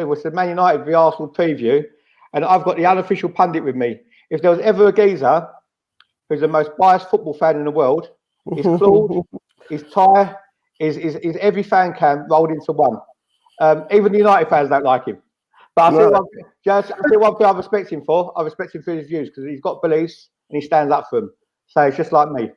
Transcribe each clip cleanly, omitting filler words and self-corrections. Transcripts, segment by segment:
was the Man United v Arsenal preview, and I've got the unofficial pundit with me. If there was ever a geezer who's the most biased football fan in the world, he's Claude, he's Ty, is every fan cam rolled into one. Even the United fans don't like him. But I see one thing I respect him for. I respect him for his views because he's got beliefs and he stands up for them. So it's just like me.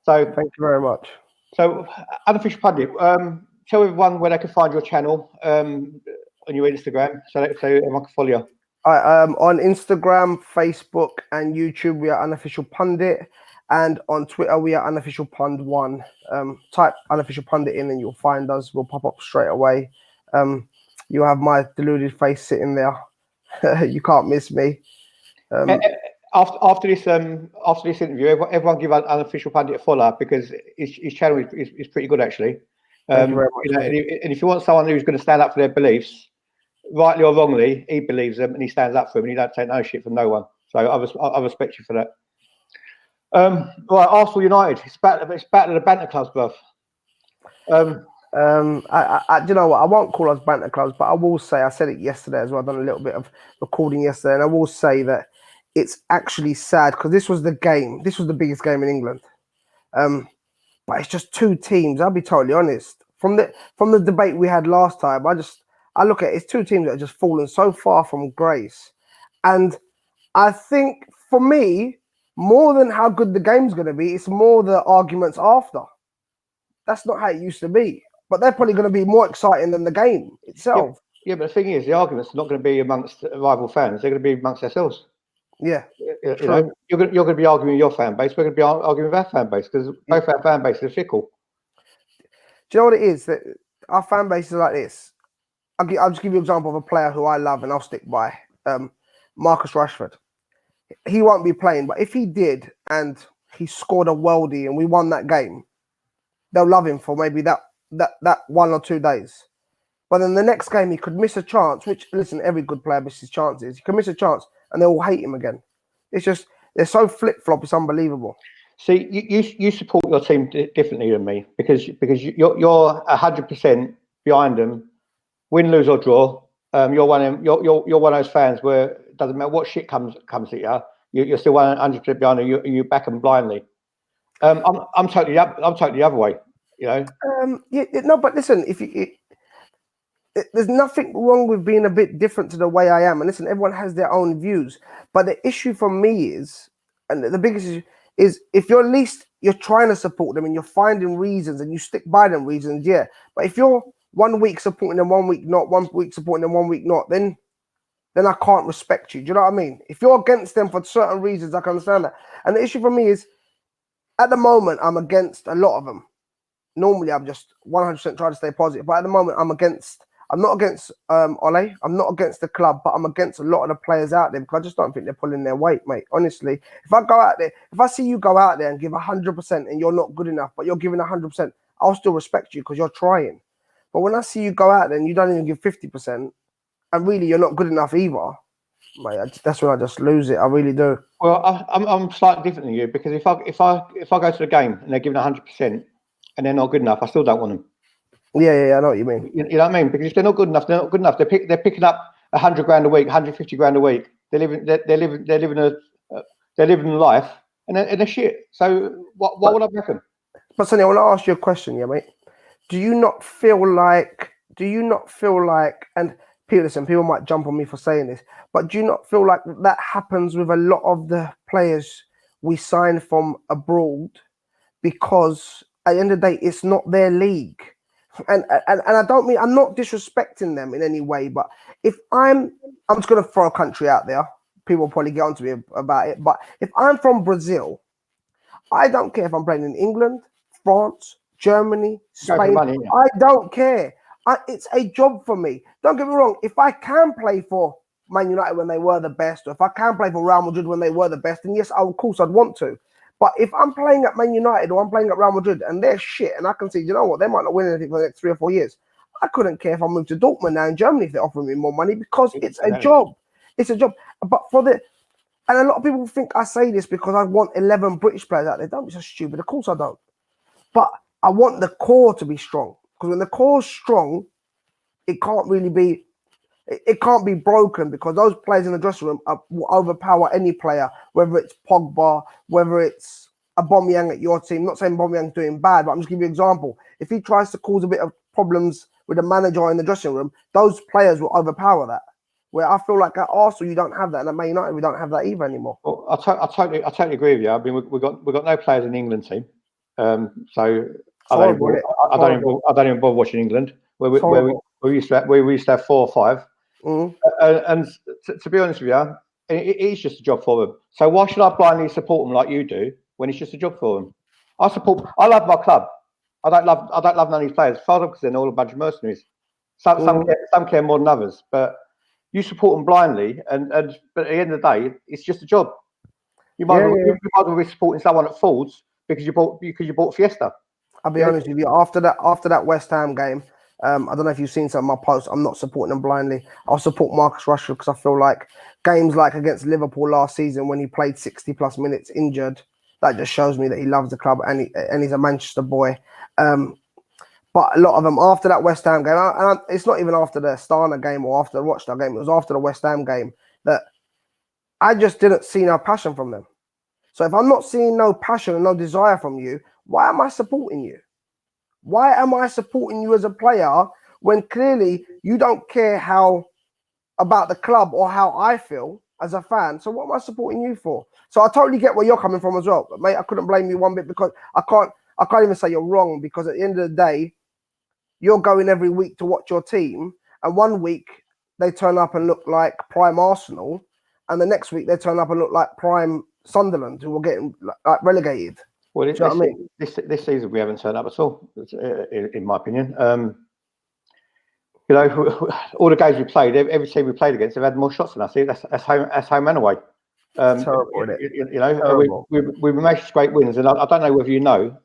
So thank you very much. So, unofficial pundit, tell everyone where they can find your channel on your Instagram, so everyone can follow you. On Instagram, Facebook, and YouTube, we are Unofficial Pundit, and on Twitter, we are Unofficial Pund1. Type Unofficial Pundit in, and you'll find us. We'll pop up straight away. You have my deluded face sitting there. You can't miss me. After this interview, everyone give Unofficial Pundit a follow because his channel is pretty good actually. Thank you very much, and if you want someone who's going to stand up for their beliefs, rightly or wrongly, he believes them and he stands up for them and he don't take no shit from no one. So I respect you for that. Right, Arsenal United. It's battle of the banter clubs, bruv. You know what? I won't call us banter clubs, but I will say, I said it yesterday as well. I've done a little bit of recording yesterday, and I will say that it's actually sad because this was the game. This was the biggest game in England. But it's just two teams. I'll be totally honest. From the debate we had last time, I look at it, it's two teams that have just fallen so far from grace. And I think for me, more than how good the game's going to be, it's more the arguments after. That's not how it used to be. But they're probably going to be more exciting than the game itself. Yeah, but the thing is, the arguments are not going to be amongst rival fans. They're going to be amongst themselves. Yeah. You know, you're going to be arguing with your fan base. We're going to be arguing with our fan base because both our fan bases are fickle. Do you know what it is? That our fan base is like this. I'll just give you an example of a player who I love and I'll stick by. Marcus Rashford. He won't be playing, but if he did and he scored a worldie and we won that game, they'll love him for maybe that 1 or 2 days. But then the next game he could miss a chance, which, listen, every good player misses chances. He could miss a chance and they'll hate him again. It's just, they're so flip-flop, it's unbelievable. See, you support your team differently than me because you're 100% behind them, win, lose or draw. You're one of those fans where it doesn't matter what shit comes at you're still 100% behind them. You back them blindly. I'm totally the other way. You know. No, but listen, there's nothing wrong with being a bit different to the way I am. And listen, everyone has their own views. But the issue for me is, and the biggest issue is, if you're trying to support them and you're finding reasons and you stick by them reasons, yeah. But if you're 1 week supporting them, 1 week not, 1 week supporting them, 1 week not, then I can't respect you. Do you know what I mean? If you're against them for certain reasons, I can understand that. And the issue for me is, at the moment, I'm against a lot of them. Normally, I'm just 100% trying to stay positive. But at the moment, I'm not against Ole. I'm not against the club, but I'm against a lot of the players out there because I just don't think they're pulling their weight, mate. Honestly, if I see you go out there and give 100% and you're not good enough, but you're giving 100%, I'll still respect you because you're trying. But when I see you go out there and you don't even give 50%, and really you're not good enough either, mate, that's when I just lose it. I really do. Well, I'm slightly different than you because if I go to the game and they're giving 100% and they're not good enough, I still don't want them. Yeah, I know what you mean. You know what I mean? Because if they're not good enough, they're not good enough. They're picking up $100,000 a week, 150 grand a week. They're living a life, and they're shit. So what would I reckon? But Sonny, I want to ask you a question, yeah, mate. Do you not feel like? And people might jump on me for saying this, but do you not feel like that happens with a lot of the players we sign from abroad? Because at the end of the day, it's not their league. And I don't mean, I'm not disrespecting them in any way, but if I'm just going to throw a country out there, people will probably get on to me about it, but if I'm from Brazil, I don't care if I'm playing in England, France, Germany, Spain, I don't care. It's a job for me. Don't get me wrong, if I can play for Man United when they were the best, or if I can play for Real Madrid when they were the best, then yes, of course I'd want to. But if I'm playing at Man United or I'm playing at Real Madrid and they're shit and I can see, you know what, they might not win anything for the next 3 or 4 years, I couldn't care if I moved to Dortmund now in Germany if they're offering me more money because it's a job. It's a job. But and a lot of people think I say this because I want 11 British players out there. Don't be so stupid. Of course I don't. But I want the core to be strong because when the core's strong, it can't really be It can't be broken because those players in the dressing room will overpower any player, whether it's Pogba, whether it's Aubameyang at your team. Not saying Aubameyang's doing bad, but I'm just giving you an example. If he tries to cause a bit of problems with the manager in the dressing room, those players will overpower that. Where I feel like at Arsenal you don't have that, and at Man United we don't have that either anymore. Well, I totally agree with you. I mean, we've got no players in the England team, so I don't even bother watching England. Where we used to have 4 or 5, and to be honest with you, it is just a job for them. So why should I blindly support them like you do when it's just a job for them? I love my club. I don't love none of these players. As far as I'm concerned, they're all a bunch of mercenaries. Some care more than others, but you support them blindly, but at the end of the day, it's just a job. You might as well be supporting someone that falls because you bought Fiesta. I'll be honest with you. After that West Ham game, I don't know if you've seen some of my posts. I'm not supporting them blindly. I'll support Marcus Rashford because I feel like games like against Liverpool last season when he played 60+ minutes injured, that just shows me that he loves the club and he's a Manchester boy. But a lot of them after that West Ham game, and it's not even after the Starner game or after the Rochdale game, it was after the West Ham game that I just didn't see no passion from them. So if I'm not seeing no passion and no desire from you, why am I supporting you? Why am I supporting you as a player when clearly you don't care about the club or how I feel as a fan? So what am I supporting you for? So I totally get where you're coming from as well. But mate, I couldn't blame you one bit because I can't even say you're wrong because at the end of the day, you're going every week to watch your team, and one week they turn up and look like prime Arsenal, and the next week they turn up and look like prime Sunderland, who will get like relegated. Well, this season we haven't turned up at all, in my opinion. You know, all the games we played, every team we played against, they've had more shots than us. That's home and away. Terrible, isn't it? You know, we've made great wins, and I don't know whether you know.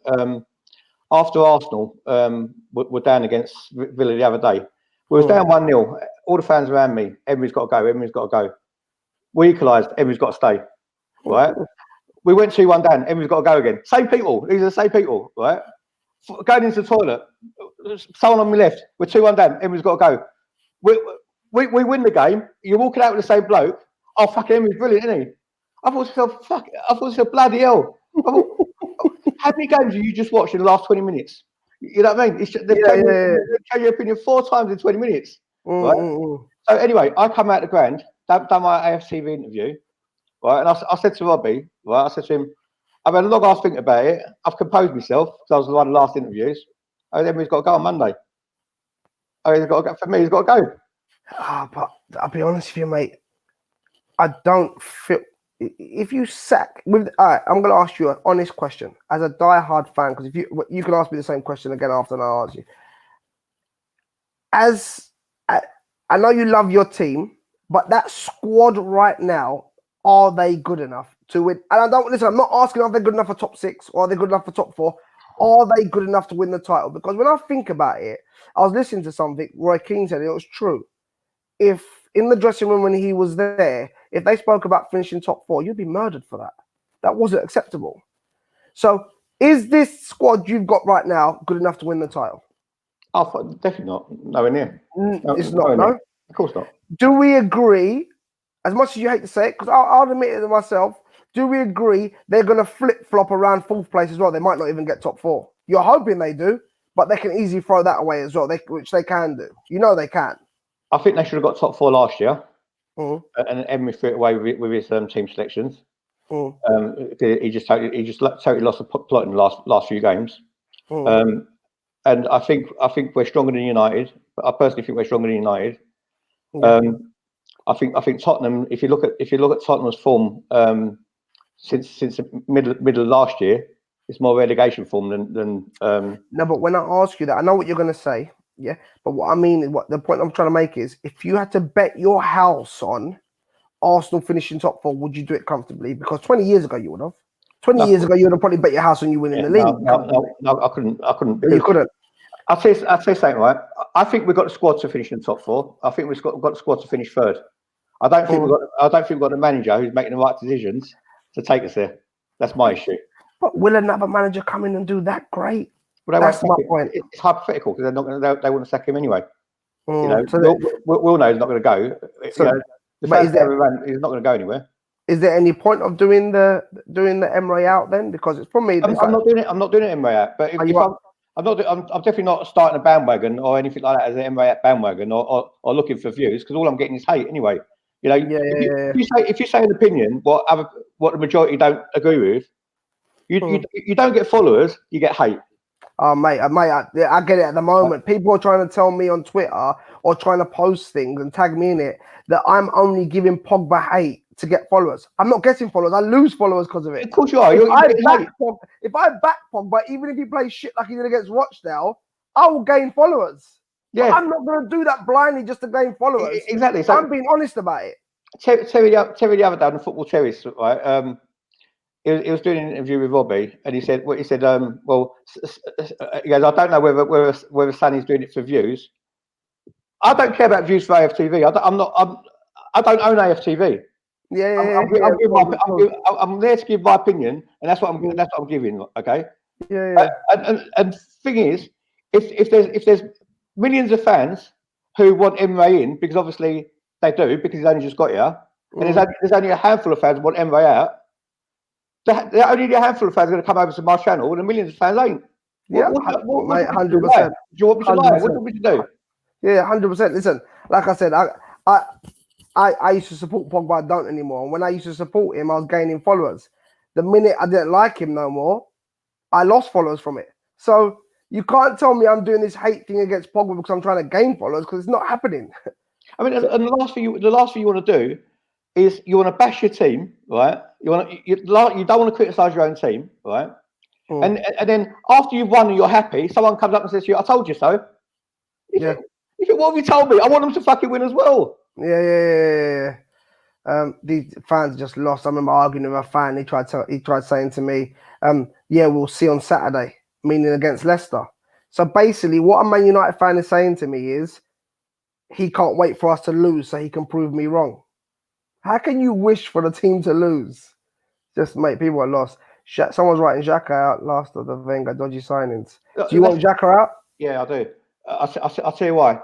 After Arsenal were down against Villa the other day, we was down 1-0. All the fans around me, everybody's got to go. Everybody's got to go. We equalised. Everybody's got to stay. Right? We went 2-1 down. Everybody's got to go again. Same people. These are the same people. Right? Going into the toilet. Someone on my left. We're 2-1 down. Everybody's got to go. We win the game. You're walking out with the same bloke. Oh, fucking Emery's brilliant, isn't he? I thought to myself, bloody hell. How many games have you just watched in the last 20 minutes? You know what I mean? They've changed your opinion 4 times in 20 minutes. Right? So anyway, I come out the ground, done my AFTV interview, right? And I said to Robbie, right? I said to him, I've had a long ass think about it. I've composed myself because I was one of the last interviews. And then he's got to go on Monday. He's got to go. For me, he's got to go. But I'll be honest with you, mate. I don't feel. If you sack with, all right, I'm going to ask you an honest question as a die-hard fan, because if you can ask me the same question again after and I'll ask you. I know you love your team, but that squad right now, are they good enough to win? And I'm not asking are they good enough for top 6 or are they good enough for top 4. Are they good enough to win the title? Because when I think about it, I was listening to something Roy Keane said, it was true. If in the dressing room when he was there, if they spoke about finishing top 4, you'd be murdered for that. That wasn't acceptable. So is this squad you've got right now good enough to win the title? Oh, definitely not. Nowhere near. It's not, no? Of course not. Do we agree, as much as you hate to say it, because I'll admit it to myself, do we agree they're going to flip-flop around 4th place as well? They might not even get top 4. You're hoping they do, but they can easily throw that away as well, which they can do. You know they can. I think they should have got top 4 last year, and Emery threw it away with his team selections. He just totally lost the plot in the last few games. And I think we're stronger than United. I personally think we're stronger than United. I think Tottenham. If you look at Tottenham's form since the middle of last year, it's more relegation form than. No, but when I ask you that, I know what you're going to say. Yeah, but what I mean is, what the point I'm trying to make is, if you had to bet your house on Arsenal finishing top 4, would you do it comfortably? Because 20 years ago you would have. 20 years ago you would have probably bet your house on you winning the league. No, I couldn't. You couldn't. I'll say something, right? I think we've got the squad to finish in the top 4. I think we've got the squad to finish 3rd. I don't think we've got a manager who's making the right decisions to take us there. That's my issue. But will another manager come in and do that great? Well, that's my point. It's hypothetical because they wouldn't sack him anyway. You know, So we'll know he's not going to go. So, You know, the but fans around, he's not going to go anywhere. is there any point of doing the Emre out then? Because it's for me. I'm not doing it. I'm not doing it Emre out. But if I'm definitely not starting a bandwagon or anything like that as an Emre out bandwagon or looking for views, because all I'm getting is hate anyway. You know, if you say an opinion what the majority don't agree with, you don't get followers, you get hate. Oh, mate, I get it at the moment. People are trying to tell me on Twitter or trying to post things and tag me in it that I'm only giving Pogba hate to get followers. I'm not getting followers. I lose followers because of it. Of course you are. If I back Pogba, even if he plays shit like he did against Rochdale, I will gain followers. Yeah. But I'm not going to do that blindly just to gain followers. Exactly. So I'm being honest about it. Terry the other day on the Football Terrace, right? He was doing an interview with Robbie, and he said, well, he goes, I don't know whether Sonny's doing it for views. I don't care about views for AFTV. I don't own AFTV. I'm there to give my opinion, and that's what I'm giving. Okay. And thing is, if there's millions of fans who want Emre in, because obviously they do, because he's only just got here, and there's only a handful of fans who want Emre out. There only a handful of fans are going to come over to my channel, and the millions of fans ain't. Yeah, 100%. Do you want me to lie? What do you want me to do? Yeah, 100%. Listen, like I said, I used to support Pogba. I don't anymore. And when I used to support him, I was gaining followers. The minute I didn't like him no more, I lost followers from it. So you can't tell me I'm doing this hate thing against Pogba because I'm trying to gain followers, because it's not happening. I mean, and the last thing you want to do is you want to bash your team, right? You don't want to criticize your own team, right? And then after you've won and you're happy, someone comes up and says to you, "I told you so." You think, what have you told me? I want them to fucking win as well. Yeah. These fans just lost. I remember arguing with a fan. He tried saying to me, we'll see on Saturday," meaning against Leicester. So basically, what a Man United fan is saying to me is, he can't wait for us to lose so he can prove me wrong. How can you wish for the team to lose? Just, mate, people are lost. Someone's writing Xhaka out last of the Wenger dodgy signings. Do you want Xhaka out? Yeah, I do. I'll tell you why.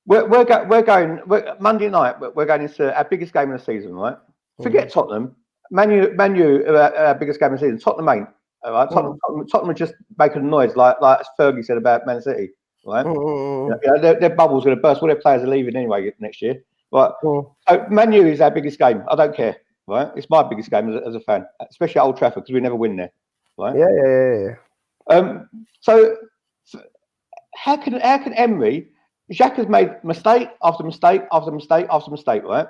We're going Monday night. We're going into our biggest game of the season, right? Forget Tottenham. Man U, our biggest game of the season. Tottenham ain't. All right? Tottenham are just making a noise, like Fergie said about Man City, right? Their bubble's going to burst. All their players are leaving anyway next year. Right? So Man U is our biggest game. I don't care. Right? It's my biggest game as a fan, especially at Old Trafford, because we never win there. Right? Yeah. So how can Emery? Xhaka's made mistake after mistake after mistake after mistake, right?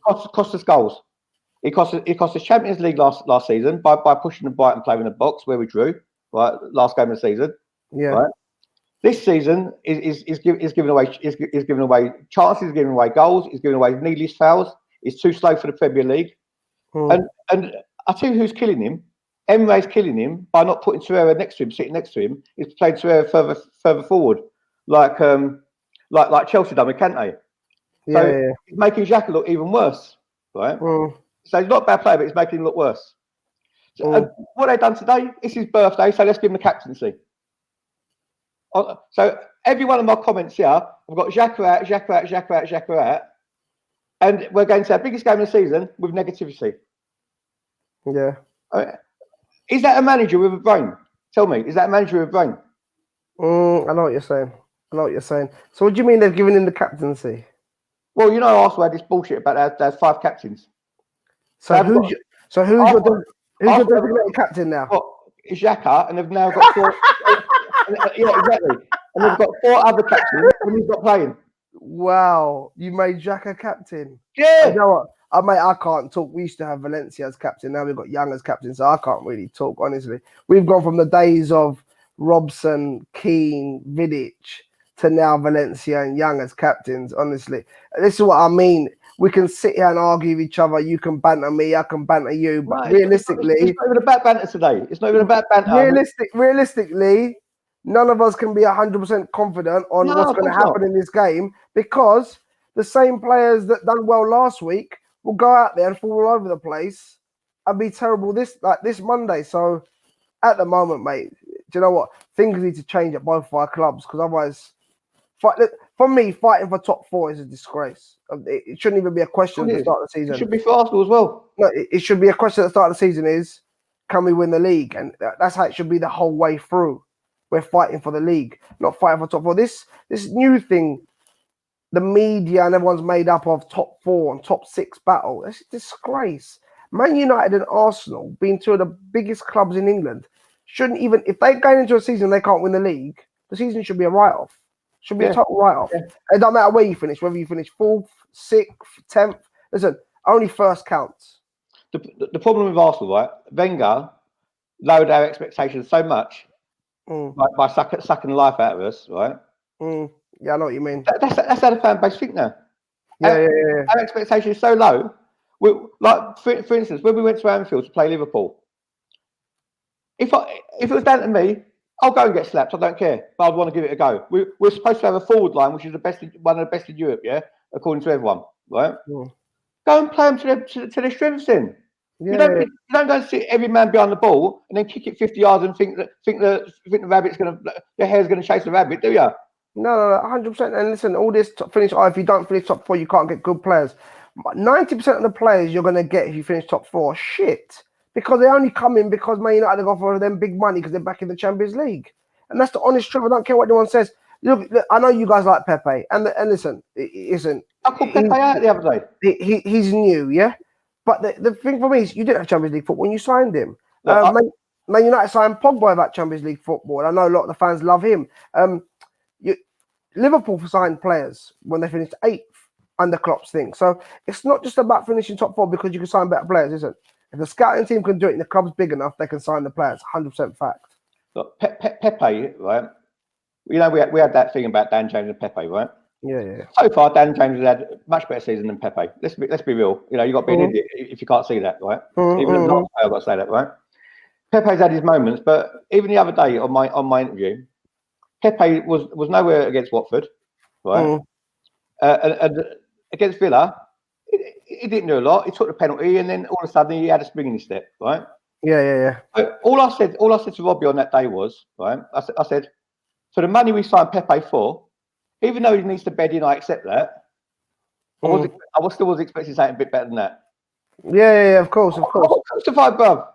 Cost us goals. It cost us Champions League last season by pushing the Brighton play in the box where we drew, right? Last game of the season. Yeah. Right? This season is giving away chances, giving away goals, is giving away needless fouls. It's too slow for the Premier League. And I tell you who's killing him. Emre's killing him by not putting Torreira next to him, sitting next to him. He's played Torreira further forward, like Chelsea done with Kante. So he's making Xhaka look even worse, right? So he's not a bad player, but he's making him look worse. So, what they've done today, it's his birthday, so let's give him the captaincy. So every one of my comments here, I've got Xhaka out. And we're going to our biggest game of the season with negativity. Yeah. Is that a manager with a brain? Tell me, is that a manager with a brain? I know what you're saying. So what do you mean they've given him the captaincy? Well, you know, Arsenal had this bullshit about there's 5 captains. So who's your designated captain now? It's Xhaka, and they've now got 4. Yeah, exactly. And they've got 4 other captains when he's not playing. Wow, you made Xhaka captain. Yeah. You know what? I can't talk. We used to have Valencia as captain. Now we've got Young as captain, so I can't really talk, honestly. We've gone from the days of Robson, Keane, Vidic to now Valencia and Young as captains, honestly. This is what I mean. We can sit here and argue with each other. You can banter me, I can banter you. But realistically... It's not even about banter today. It's not even about banter. Realistically, none of us can be 100% confident on what's going to happen in this game, because the same players that done well last week will go out there and fall all over the place and be terrible this Monday. So at the moment, mate, do you know what? Things need to change at both of our clubs, because otherwise For me, fighting for top 4 is a disgrace. It shouldn't even be a question at the start of the season. It should be for Arsenal as well. No, it should be a question at the start of the season is, can we win the league? And that's how it should be the whole way through. We're fighting for the league, not fighting for top 4. This new thing, the media and everyone's made up of top 4 and top 6 battle. It's a disgrace. Man United and Arsenal, being two of the biggest clubs in England, shouldn't even, if they go into a season they can't win the league, the season should be a write-off. Should be a total write-off. Yeah. It doesn't matter where you finish, whether you finish 4th, 6th, 10th. Listen, only first counts. The problem with Arsenal, right? Wenger lowered our expectations so much by sucking the life out of us, right? Yeah, I know what you mean. That's how the fan base think now. Yeah. Our expectation is so low. Like for instance, when we went to Anfield to play Liverpool, if it was down to me, I'll go and get slapped. I don't care, but I'd want to give it a go. We're supposed to have a forward line, which is one of the best in Europe, yeah, according to everyone, right? Go and play them to their strengths then. You don't go and sit every man behind the ball and then kick it 50 yards and think the rabbit's the hare's gonna chase the rabbit, do you? No, 100%. And listen, all this finish. If you don't finish top 4, you can't get good players. 90% of the players you're gonna get if you finish top 4, shit, because they only come in because Man United go for them big money because they're back in the Champions League, and that's the honest truth. I don't care what anyone says. Look, I know you guys like Pepe, and listen, I called Pepe out the other day. He's new, yeah. But the thing for me is, you didn't have Champions League football when you signed him. Man United signed Pogba without Champions League football. I know a lot of the fans love him. Liverpool signed players when they finished 8th under Klopp's thing. So it's not just about finishing top 4 because you can sign better players, is it? If the scouting team can do it and the club's big enough, they can sign the players. 100% fact. Look, Pepe, right? You know, we had that thing about Dan James and Pepe, right? Yeah. So far, Dan James has had a much better season than Pepe. Let's be real. You know, you got to be an idiot if you can't see that, right? Even as not, I've got to say that, right? Pepe's had his moments, but even the other day on my interview, Pepe was nowhere against Watford, right? And against Villa, he didn't do a lot. He took the penalty, and then all of a sudden he had a spring in his step, right? Yeah. So all I said to Robbie on that day was, right? I said, for the money we signed Pepe for, even though he needs to bed in, I accept that. I still was expecting something a bit better than that. Yeah, of course. Crucified, bruv.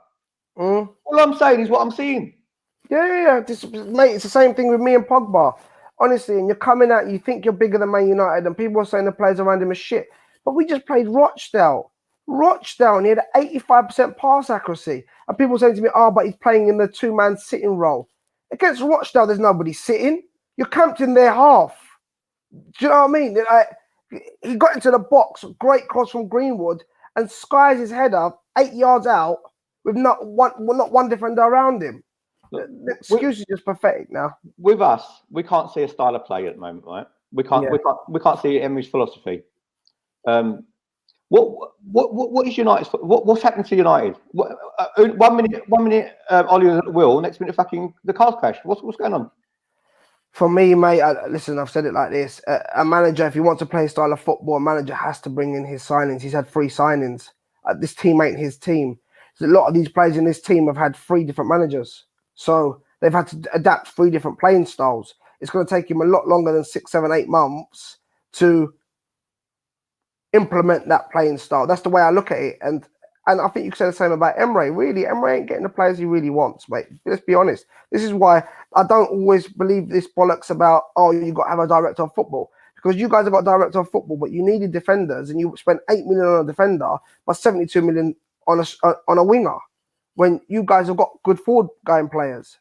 All I'm saying is what I'm seeing. Yeah. Mate, it's the same thing with me and Pogba. Honestly, and you're coming out, you think you're bigger than Man United, and people are saying the players around him are shit. But we just played Rochdale. And he had an 85% pass accuracy. And people saying to me, but he's playing in the 2-man sitting role. Against Rochdale, there's nobody sitting. You're camped in their half. Do you know what I mean? He got into the box, great cross from Greenwood, and skies his head up 8 yards out with not one defender around him. The excuse is just pathetic now. With us, we can't see a style of play at the moment, right? We can't see Emery's philosophy. What is United's? What's happened to United? 1 minute, Ollie at the wheel. Next minute, the car's crashed. What's going on? For me, mate, listen, I've said it like this. A manager, if he wants to play a style of football, a manager has to bring in his signings. He's had 3 signings. This team ain't his team. So a lot of these players in this team have had 3 different managers. So they've had to adapt 3 different playing styles. It's going to take him a lot longer than 6, 7, 8 months to implement that playing style. That's the way I look at it. And I think you can say the same about Emery. Really, Emery ain't getting the players he really wants, mate. Let's be honest. This is why I don't always believe this bollocks about, you got to have a director of football. Because you guys have got a director of football, but you needed defenders, and you spent 8 million on a defender, but 72 million on a winger, when you guys have got good forward going players.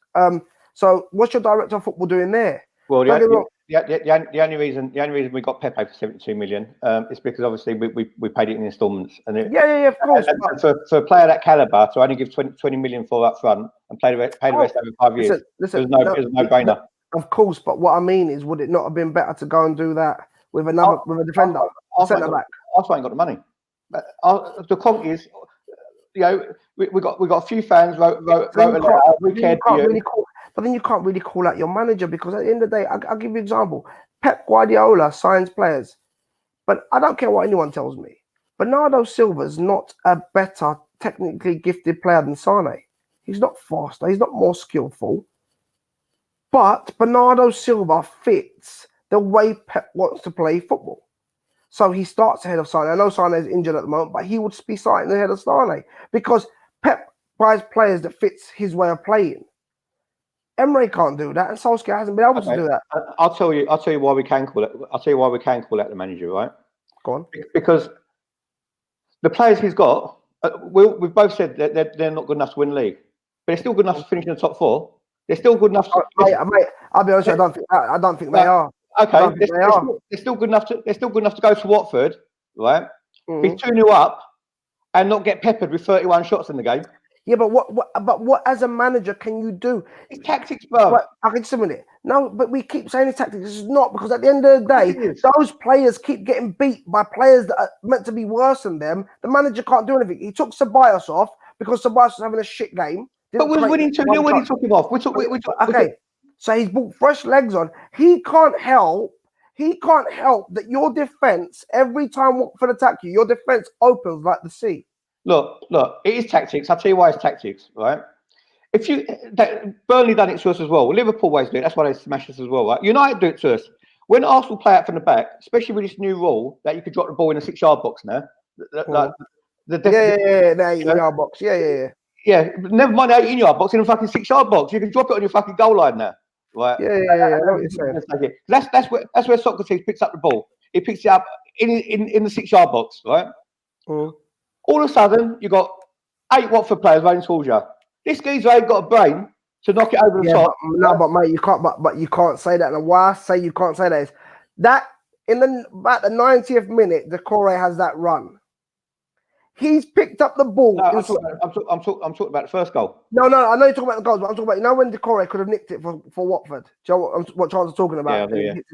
So what's your director of football doing there? Well, the only reason we got Pepe for 72 million is because obviously we paid it in installments. And of course. And for a player that caliber to only give 20 million for up front and pay the rest over 5 years, listen, it was a no-brainer. Of course, but what I mean is, would it not have been better to go and do that with a defender, centre back? Arsenal ain't got the money. The point is, you know, we got a few fans wrote a letter. We cared for you. But then you can't really call out your manager, because at the end of the day, I'll give you an example. Pep Guardiola signs players, but I don't care what anyone tells me. Bernardo Silva's not a better technically gifted player than Sonny. He's not faster. He's not more skillful. But Bernardo Silva fits the way Pep wants to play football. So he starts ahead of Sonny. I know Sonny is injured at the moment, but he would be starting ahead of Sonny because Pep buys players that fits his way of playing. Emery can't do that, and Solskjaer hasn't been able to do that. I'll tell you why we can call it. I'll tell you why we can call out the manager, right? Go on. Because the players he's got, we've both said that they're not good enough to win the league, but they're still good enough to finish in the top 4. They're still good enough. Mate, I'll be honest. I don't think they are. Okay, they're still good enough to. They're still good enough to go to Watford, right? Be 2-0 up, and not get peppered with 31 shots in the game. Yeah, but what as a manager can you do? It's tactics, bro. Right, okay, just a minute. No, but we keep saying it's tactics. This is not, because at the end of the day, those players keep getting beat by players that are meant to be worse than them. The manager can't do anything. He took Ceballos off because Ceballos was having a shit game. But we're winning 2-0 when he took him off. So he's brought fresh legs on. He can't help that your defense, every time Watford attack you, your defense opens like the sea. Look, it is tactics. I'll tell you why it's tactics, right? Burnley done it to us as well. Liverpool always do it. That's why they smash us as well, right? United do it to us. When Arsenal play out from the back, especially with this new rule that you could drop the ball in a 6-yard box now. The 8-yard box. Yeah, never mind the 18-yard box, in a fucking 6-yard box. You can drop it on your fucking goal line now. Right? Yeah. I know what you're saying. That's where Socrates picks up the ball. He picks it up in the 6-yard box, right? All of a sudden, you got 8 Watford players running towards you. This geezer ain't got a brain to knock it over the top. But mate, you can't. But you can't say that. And why I say you can't say that is that about the 90th minute, Decore has that run. He's picked up the ball. No, I'm talking about the first goal. No, I know you're talking about the goals, but I'm talking about when Decore could have nicked it for Watford. Do you know what chance I'm talking about?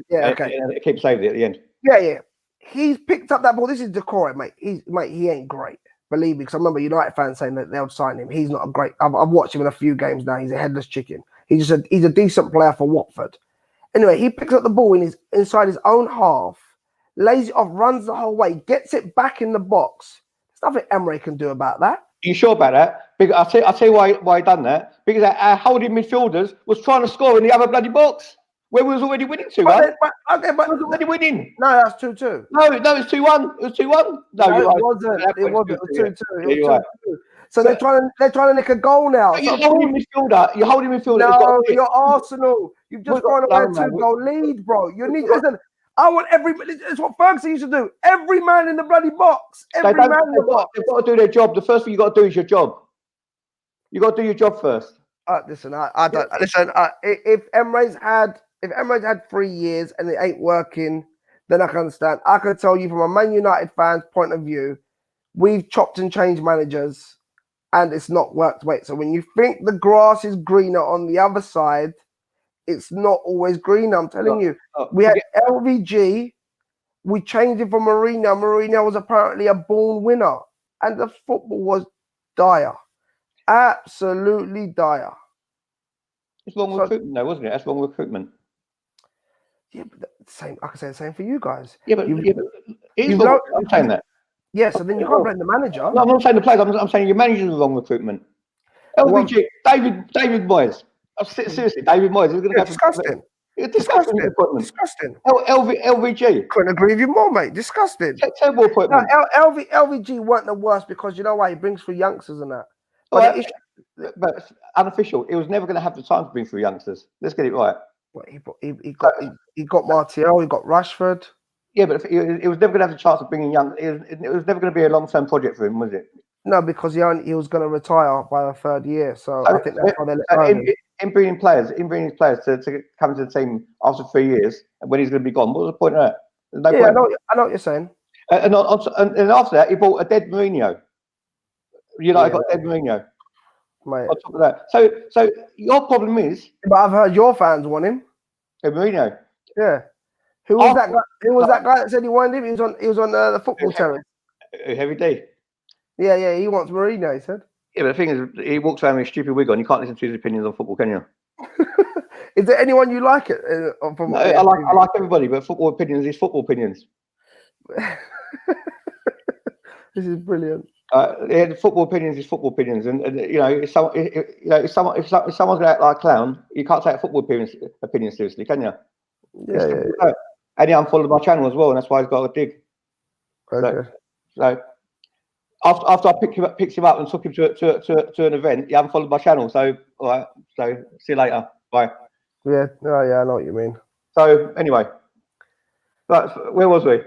Yeah, okay. It keeps saving it at the end. Yeah. He's picked up that ball. This is Decore, mate. He ain't great. Believe me, because I remember United fans saying that they'll sign him. He's not a great. I've watched him in a few games now. He's a headless chicken. He's a decent player for Watford. Anyway, he picks up the ball inside his own half, lays it off, runs the whole way, gets it back in the box. There's nothing Emery can do about that. Are you sure about that? Because I'll tell you why he done that. Because our holding midfielders was trying to score in the other bloody box where we was already winning 2-1. But we was already winning. No, that's 2-2. No, it's 2-1. It was 2-1. No, it wasn't. It was 2-2. It was 2-2. So they're trying to nick a goal now. You're holding midfielder. No, you're Arsenal. You've just gone away a 2-goal lead, bro. You need listen. I want it's what Ferguson used to do. Every man in the bloody box. Every man in the box. They've got to do their job. The first thing you got to do is your job. You got to do your job first. Listen, I don't listen. If Emery's had 3 years and it ain't working, then I can understand. I can tell you from a Man United fan's point of view, we've chopped and changed managers, and it's not worked. Wait, so when you think the grass is greener on the other side, it's not always green. I'm telling you. We had LVG. We changed it for Mourinho. Mourinho was apparently a born winner. And the football was dire. Absolutely dire. It's wrong recruitment, though, wasn't it? That's wrong recruitment. Yeah, but same. I can say the same for you guys. Yeah, but I'm saying that. Yeah, so then you can't blame the manager. No, I'm not saying the players. I'm saying your manager's the wrong recruitment. LVG, David Moyes. Seriously, David Moyes is going to go disgusting. Disgusting. LVG. Couldn't agree with you more, mate. Disgusting. Terrible appointment. No, LVG weren't the worst because you know why? He brings through youngsters and that. But unofficial, he was never going to have the time to bring through youngsters. Let's get it right. Well, he got Martial, he got Rashford. Yeah, but he was never going to have the chance of bringing young. It was never going to be a long-term project for him, was it? No, because he was going to retire by the 3rd year. So I think that's why they let him. In bringing his players to come to the team after 3 years, when he's going to be gone, what was the point of that? I know what you're saying. And after that, he bought a dead Mourinho. United got dead Mourinho. Mate. On top of that. So your problem is. But I've heard your fans want him. Mourinho. Yeah. Who was that guy? Who was that guy that said he wanted him? He was on the football terrace. Heavy D. Yeah. He wants Mourinho. He said. Yeah, but the thing is, he walks around with a stupid wig on. You can't listen to his opinions on football, can you? Is there anyone you like it? I like everybody, but football opinions is football opinions. This is brilliant. Football opinions is football opinions, and you know, if someone's going to act like a clown, you can't take football opinions seriously, can you? Yeah. And he unfollowed my channel as well, and that's why he's got a dig. Okay. So after I picked him up and took him to an event, he unfollowed my channel. So all right. So see you later. Bye. Yeah. Oh, yeah. I know what you mean. So anyway, but where was we?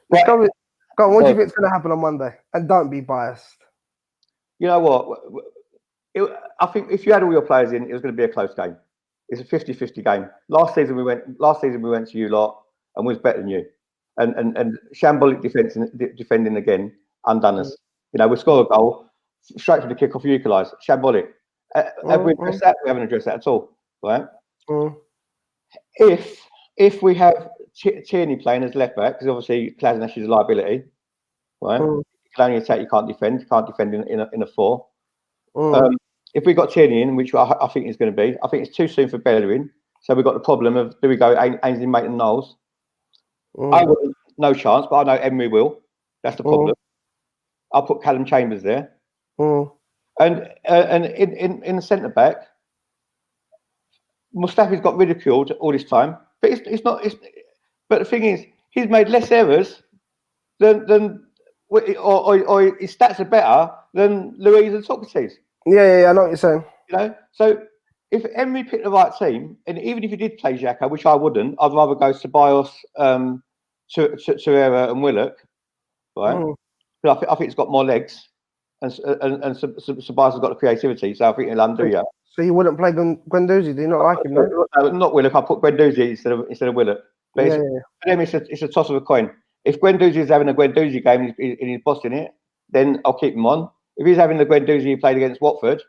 Let's go on. What do you think's going to happen on Monday? And don't be biased. You know what? I think if you had all your players in, it was going to be a close game. It's a 50-50 game. Last season we went to you lot and was better than you, and shambolic defending again undone us. You know, we score a goal straight from the kick off, you equalise. Shambolic. Have we addressed that? We haven't addressed that at all, right? If we have Tierney playing as left back, because obviously Klasnash is a liability, right? You can only attack, you can't defend. You can't defend in a 4. If we got Tierney in, which I think it's going to be, I think it's too soon for Bellerin. So we've got the problem of, do we go Ainsley Maitland-Knowles? I wouldn't, no chance, but I know Emery will. That's the problem. I'll put Callum Chambers there. And in the centre back, Mustafi's got ridiculed all this time, but it's not. But the thing is, he's made less errors than or his stats are better than Louise and Socrates. Yeah, I know what you're saying. You know, so if Emery picked the right team, and even if he did play Xhaka, which I wouldn't, I'd rather go Ceballos, Torreira, and Willock, right? But I think it's got more legs, and Ceballos has got the creativity, so I think he'll undo you. So you wouldn't play Guendouzi? Do you not like him? No? Not Willock. I put Guendouzi instead of Willock. But for them, it's a toss of a coin. If Guendouzi is having a Guendouzi game and he's bossing it, then I'll keep him on. If he's having the Guendouzi he played against Watford,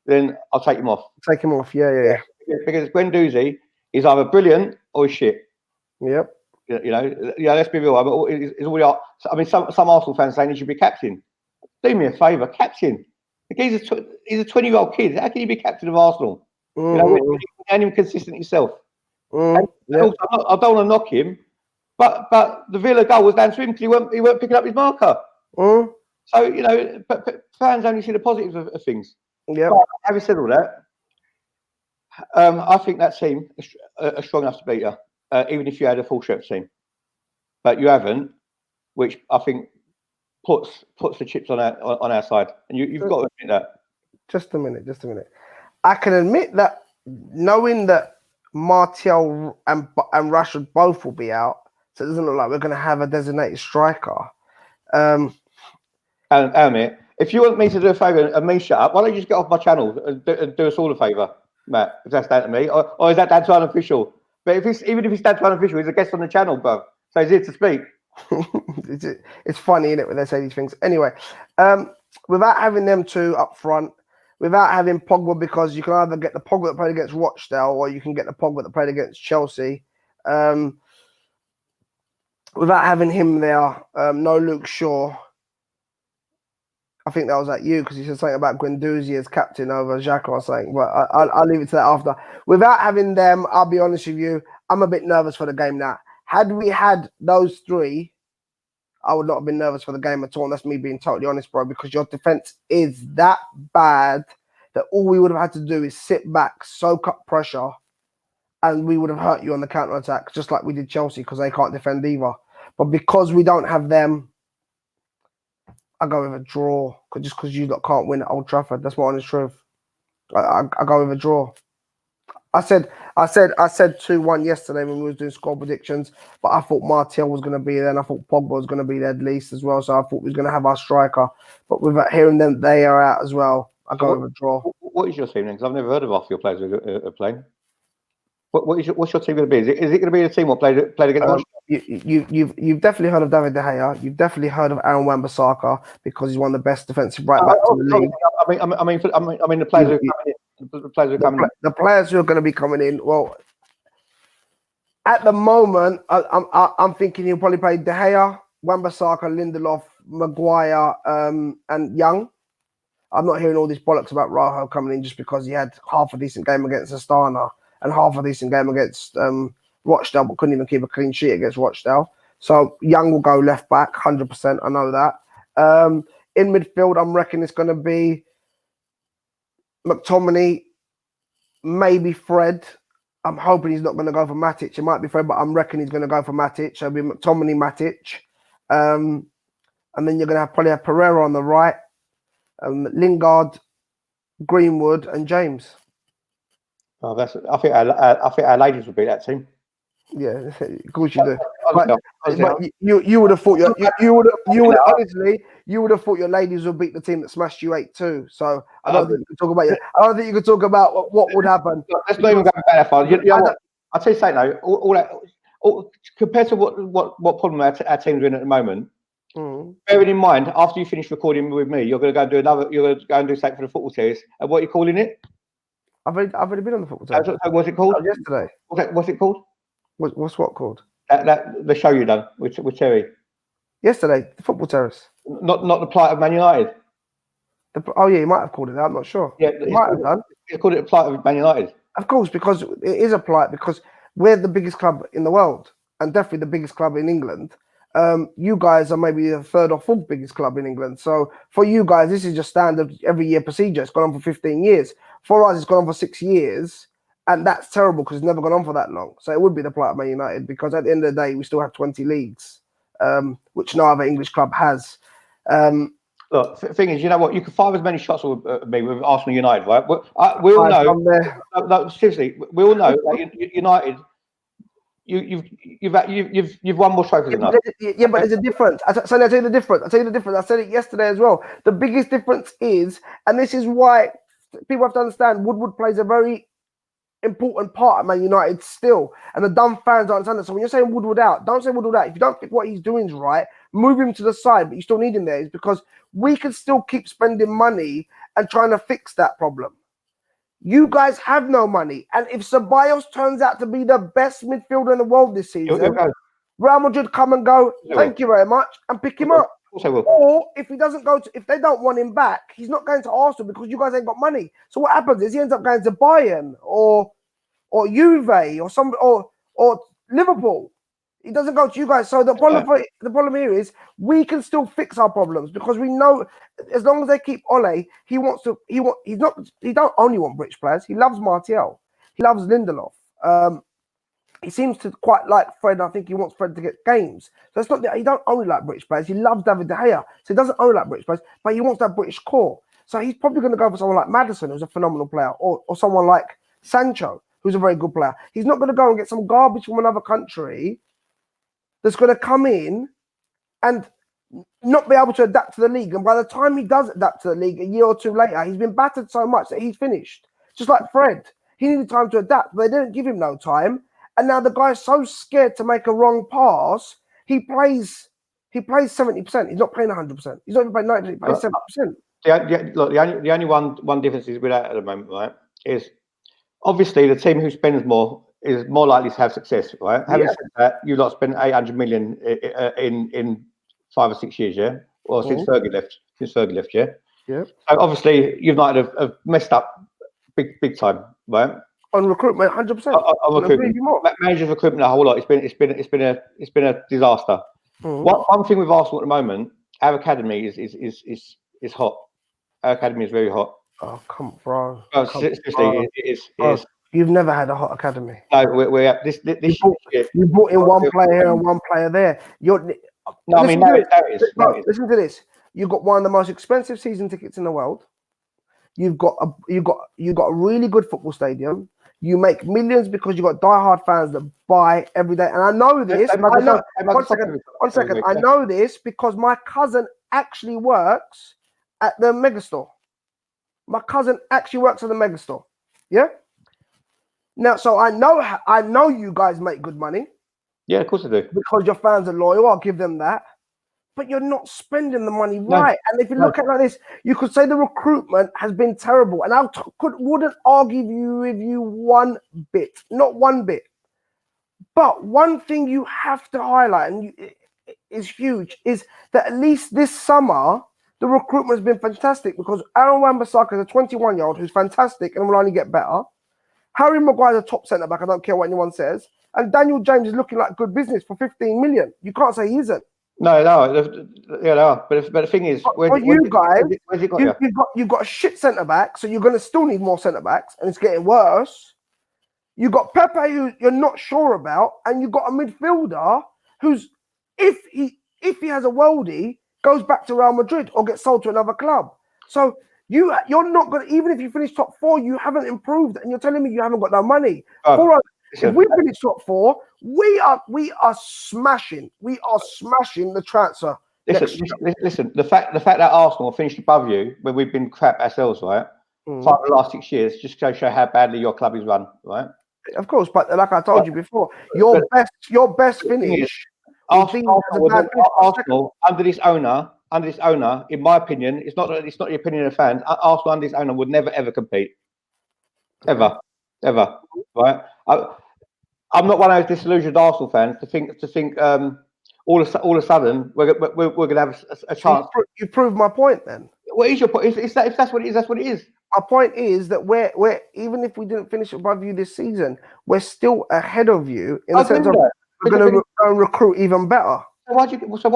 then I'll take him off. Take him off, yeah. Because Guendouzi is either brilliant or he's shit. Yep. You know, let's be real. It's already. I mean, some Arsenal fans saying he should be captain. Do me a favour, captain. He's a 20-year-old kid. How can you be captain of Arsenal? You know, you're not even consistent yourself. And also, I don't want to knock him, but the Villa goal was down to him because he weren't picking up his marker. So you know, but fans only see the positives of things. Yeah. Having said all that, I think that team are strong enough to beat you, even if you had a full strength team. But you haven't, which I think puts the chips on our side, and you've got to admit that. Just a minute. I can admit that, knowing that Martial and Rashford both will be out, so it doesn't look like we're going to have a designated striker. And if you want me to do a favour and me shut up, why don't you just get off my channel and do us all a favour, Matt? If that's down to me, or is that down to Unofficial? But even if he's down to Unofficial, he's a guest on the channel, bro. So he's here to speak. It's funny, isn't it, when they say these things? Anyway, without having them two up front, without having Pogba, because you can either get the Pogba that played against Rochdale or you can get the Pogba that played against Chelsea. Without having him there, no Luke Shaw. I think that was at you because he said something about Guendouzi as captain over Xhaka or something. But I'll leave it to that after. Without having them, I'll be honest with you, I'm a bit nervous for the game now. Had we had those three, I would not have been nervous for the game at all. And that's me being totally honest, bro, because your defense is that bad that all we would have had to do is sit back, soak up pressure, and we would have hurt you on the counter-attack, just like we did Chelsea, because they can't defend either. But because we don't have them, I go with a draw, just because you lot can't win at Old Trafford. That's my honest truth. I go with a draw. I said 2-1 yesterday when we was doing score predictions, but I thought Martial was going to be there, and I thought Pogba was going to be there at least as well. So I thought we was going to have our striker, but with hearing them, they are out as well. I go with a draw. What is your team then? Because I've never heard of half your players who are playing. What's your team going to be? Is it going to be the team what played against? You've definitely heard of David De Gea. You've definitely heard of Aaron Wan-Bissaka because he's one of the best defensive right backs in the league. I mean the players who are coming in. The players who are going to be coming in. Well, at the moment, I'm thinking he'll probably play De Gea, Wan-Bissaka, Lindelof, Maguire, and Young. I'm not hearing all these bollocks about Rajo coming in just because he had half a decent game against Astana and half a decent game against Rochdale, but couldn't even keep a clean sheet against Rochdale. So Young will go left back, 100%. I know that. In midfield, I'm reckoning it's going to be McTominay, maybe Fred, I'm hoping he's not going to go for Matic. It might be Fred, but I'm reckoning he's going to go for Matic. So it'll be McTominay, Matic. And then you're going to probably have Pereira on the right, Lingard, Greenwood, and James. Oh, I think our ladies would beat that team. Yeah, of course you do. Honestly, But you would have thought you would have thought your ladies would beat the team that smashed you 8-2. So I don't think you can talk about I don't think you can talk about what would happen. Let's not even go back that far. You know what? I'll tell you something though. All that compared to what problem our team's in at the moment. Bearing in mind, after you finish recording with me, you're going to go and do another. You're going to go and do something for the football series. And what are you calling it? I've already been on the football series. What's it called? Yesterday. What's it called? What's what called? That the show you done with Terry. Yesterday, the football terrace. Not the plight of Man United. Oh yeah, you might have called it that. I'm not sure. Yeah, you might have done. It's called it the plight of Man United. Of course, because it is a plight. Because we're the biggest club in the world, and definitely the biggest club in England. You guys are maybe the third or fourth biggest club in England. So for you guys, this is just standard every year procedure. It's gone on for 15 years. For us, it's gone on for 6 years. And that's terrible because it's never gone on for that long. So it would be the plight of Man United because at the end of the day, we still have 20 leagues, which no other English club has. Look, the thing is, you know what? You can fire as many shots with me with Arsenal United, right? We all know. No, seriously, we all know that United. You've won more trophies than us. Yeah, but there's a difference. Sonny, I'll tell you the difference. I said it yesterday as well. The biggest difference is, and this is why people have to understand, Woodward plays a very important part of Man United still, and the dumb fans don't understand that. So when you're saying Woodward out, don't say Woodward out. If you don't think what he's doing is right, move him to the side, but you still need him there. Is because we can still keep spending money and trying to fix that problem. You guys have no money, and if Ceballos turns out to be the best midfielder in the world this season, Real Madrid come and go, thank you very much, and pick him up. Or if he doesn't go to, if they don't want him back, he's not going to Arsenal because you guys ain't got money. So what happens is he ends up going to Bayern or Juve or Liverpool. He doesn't go to you guys. So the problem here is we can still fix our problems because we know as long as they keep Ole, he don't only want British players. He loves Martial. He loves Lindelof. He seems to quite like Fred. I think he wants Fred to get games. So it's not that he don't only like British players. He loves David De Gea. So he doesn't only like British players, but he wants that British core. So he's probably going to go for someone like Maddison, who's a phenomenal player, or someone like Sancho, who's a very good player. He's not going to go and get some garbage from another country that's going to come in and not be able to adapt to the league. And by the time he does adapt to the league, a year or two later, he's been battered so much that he's finished. Just like Fred. He needed time to adapt, but they didn't give him no time. And now the guy's so scared to make a wrong pass, he plays 70%. He's not playing 100%. He's not even playing 90%. He plays 70%. Look, the only one difference is with that at the moment, right, is obviously the team who spends more is more likely to have success, right? Having said that, you lot spent 800 million in 5 or 6 years, yeah? Well, since Fergie left, yeah? Yeah. So obviously United have messed up big time, right? On recruitment, 100%. On recruitment, managers recruitment a whole lot. It's been a disaster. One thing with Arsenal at the moment, our academy is hot. Our academy is very hot. Oh, come on, bro. Seriously, it is. You've never had a hot academy. No, we're at this year. You brought in one player here and one player there. Listen to this. You've got one of the most expensive season tickets in the world. You've got a really good football stadium. You make millions because you've got diehard fans that buy every day. And I know this. One second. I know this because my cousin actually works at the Megastore. My cousin actually works at the Megastore. Yeah. Now, so I know you guys make good money. Yeah, of course I do. Because your fans are loyal. I'll give them that. But you're not spending the money right. And if you look at it like this, you could say the recruitment has been terrible. And I wouldn't argue with you one bit, not one bit. But one thing you have to highlight, and is huge, is that at least this summer, the recruitment has been fantastic because Aaron Wan-Bissaka is a 21-year-old who's fantastic and will only get better. Harry Maguire is a top centre-back, I don't care what anyone says. And Daniel James is looking like good business for 15 million. You can't say he isn't. No, yeah, no. But the thing is, you've got a shit centre back, so you're going to still need more centre backs, and it's getting worse. You got Pepe, who you're not sure about, and you got a midfielder who's, if he has a worldie, goes back to Real Madrid or gets sold to another club. So you're not going to, even if you finish top 4, you haven't improved, and you're telling me you haven't got no money. If we finish top 4, we are smashing. We are smashing the transfer. Listen. The fact that Arsenal finished above you when we've been crap ourselves, right? For the last 6 years, just to show how badly your club is run, right? Of course, but like I told you before, your best finish. Arsenal under this owner, in my opinion, it's not the opinion of fans. Arsenal under this owner would never ever compete, ever, right? I'm not one of those disillusioned Arsenal fans to think all of a sudden we're going to have a chance. You proved my point then. What is your point? If that's what it is, that's what it is. My point is that we're even if we didn't finish above you this season, we're still ahead of you in the sense of we're going to go and recruit even better. So why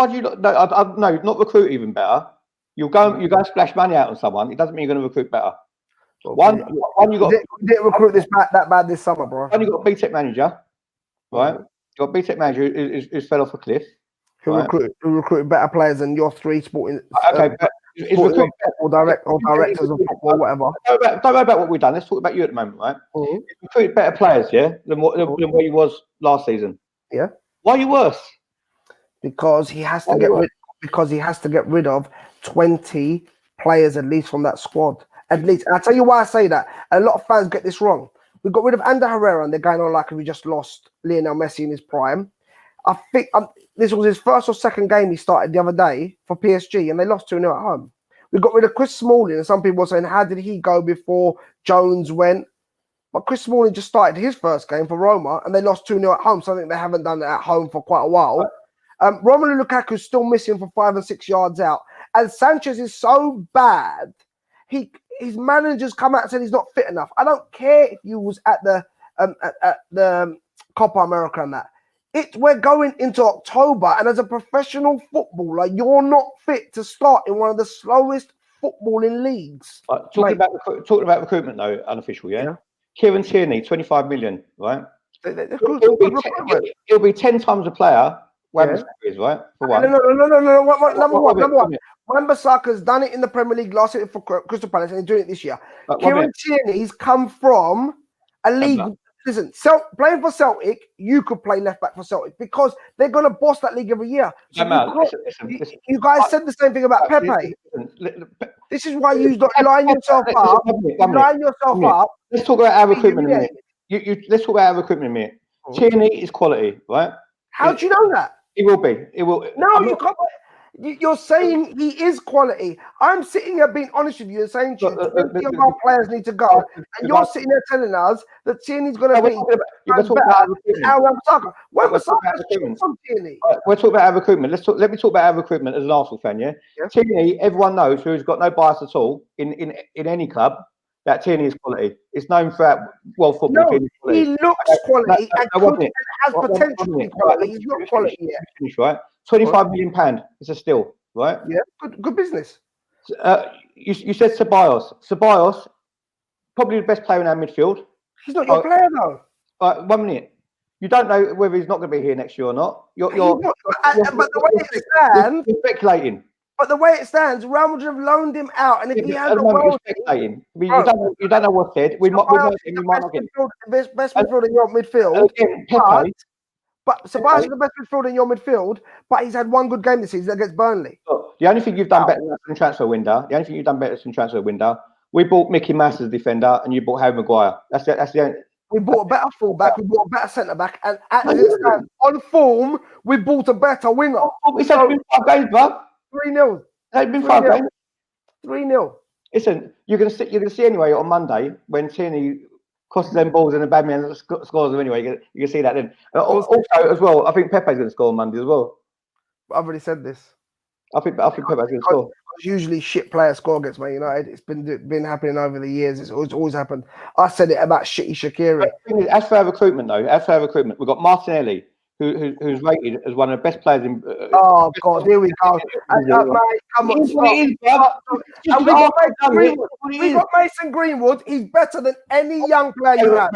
do you not recruit even better? You go and splash money out on someone. It doesn't mean you're going to recruit better. One you got didn't recruit that bad this summer, bro. One you got a BTEC manager, right? You got a BTEC manager who's fell off a cliff. Who recruited better players than your 3 sporting? Okay, but directors of football, whatever. Don't know about what we've done. Let's talk about you at the moment, right? You recruited better players, than what you was last season. Yeah. Why are you worse? Because he has to get rid of 20 players at least from that squad. At least. And I'll tell you why I say that. A lot of fans get this wrong. We got rid of Ander Herrera and they're going on like we just lost Lionel Messi in his prime. I think this was his first or second game he started the other day for PSG and they lost 2-0 at home. We got rid of Chris Smalling and some people were saying, how did he go before Jones went? But Chris Smalling just started his first game for Roma and they lost 2-0 at home, something they haven't done at home for quite a while. Romelu Lukaku's still missing for 5 and 6 yards out. And Sanchez is so bad. His managers come out and said he's not fit enough. I don't care if you was at the Copa America and that. We're going into October, and as a professional footballer, you're not fit to start in one of the slowest footballing leagues. Talking about recruitment though, unofficial, yeah? Kieran Tierney, 25 million, right? He'll be 10 times a player. Is, right? For one. No. Number one. Wan-Bissaka's done it in the Premier League last year for Crystal Palace, and he's doing it this year. Kieran Tierney's come from a league. Listen, playing for Celtic, you could play left back for Celtic because they're going to boss that league every year. So listen. You guys said the same thing about Pepe. This is why you line yourself up. Let's talk about our recruitment in a minute. Let's talk about our recruitment in a minute. Tierney is quality, right? How do you know that? He will be. It will. No, you can't. You're saying he is quality. I'm sitting here being honest with you and saying to you, 20 of our players need to go. And you're sitting there telling us that Tierney's going to be better than our Wan-Bissaka. Wan-Bissaka's from Tierney. We're talking about our recruitment. Let me talk about our recruitment as an Arsenal fan, yeah? Tierney, everyone knows who's got no bias at all in any club, that Tierney is quality. It's known for world football. No, he looks quality and has potential to be quality. He's not quality yet. Finish, right? £25 million. It's a steal, right? Yeah, good business. You said Ceballos. Ceballos, probably the best player in our midfield. He's not your player though. 1 minute. You don't know whether he's not going to be here next year or not. But the way it stands, you're speculating. But the way it stands, Real Madrid have loaned him out, and if he has the world, speculating. You don't know what's said. We might not get best midfield in your midfield. But Ceballos is the best midfield in your midfield, but he's had one good game this season against Burnley. Look, the only thing you've done better than transfer window, we bought Mickey Mouse as defender, and you bought Harry Maguire. That's the only. We bought a better fullback, we bought a better centre back, and on form, we bought a better winger. It's been 5 games, bro. 3-0. It's been 5 games. 3-0. Listen, you're gonna see anyway on Monday when Tierney crosses them balls and the bad man scores them anyway. You can see that then. Also, as well, I think Pepe's going to score on Monday as well. I've already said this. I think Pepe's going to score. Usually, shit players score against Man United. It's been happening over the years. It's always happened. I said it about shitty Shaqiri. As for our recruitment, though, we've got Martinelli. who's rated as one of the best players in. Oh God, here we go. Mate, come on, stop. And we got Mason Greenwood. He's better than any young player you have.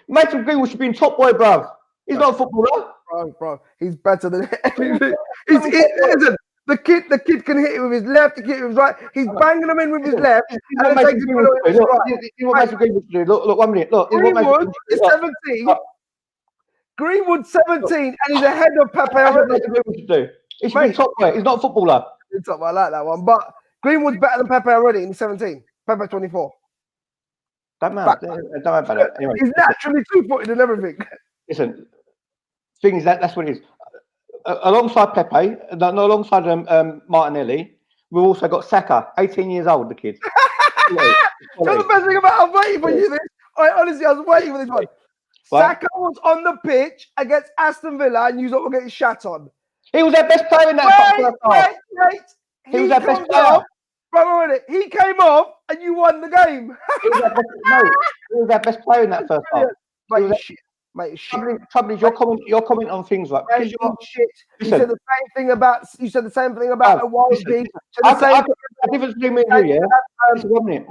Mason Greenwood should be in top boy, bruv. He's not a footballer. Bro, he's better than everything. Listen, the kid can hit it with his left, he can hit it with his right. He's banging them in with his left. And then taking it with his right. Mason Greenwood should do. Look, 1 minute. Look, Greenwood is 17. Greenwood's 17 and he's ahead of Pepe already. He should be top player. He's not a footballer. I like that one. But Greenwood's better than Pepe already and he's 17. Pepe 24. Don't matter about that. Anyway, he's naturally two-footed and everything. Listen, thing is that's what it is. Alongside Pepe, alongside Martinelli, we've also got Saka, 18 years old, the kid. The best thing about I'm waiting for you this. I was waiting for this one. Saka was on the pitch against Aston Villa and you lot were getting shat on. He was their best player in that first half. Wait. He was their best player. Bro, he came off and you won the game. He was their best player in that first half. Mate, shit. Trouble is, your comment on things like because shit. You said the same thing about Iwobi. The difference between me and you, yeah. 1 minute.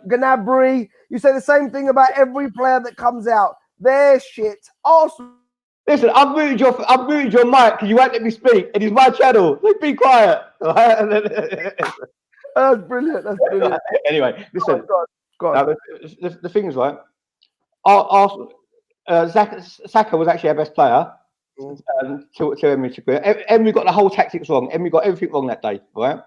Gnabry. You say the same thing about every player that comes out. They're shit. Arsenal. Listen, I've muted your mic because you won't let me speak, and it's my channel. So be quiet. That's brilliant. Anyway, listen. Go on. The thing is, right? Arsenal. Saka was actually our best player to Emery's career. Emery got the whole tactics wrong. Emery got everything wrong that day, right?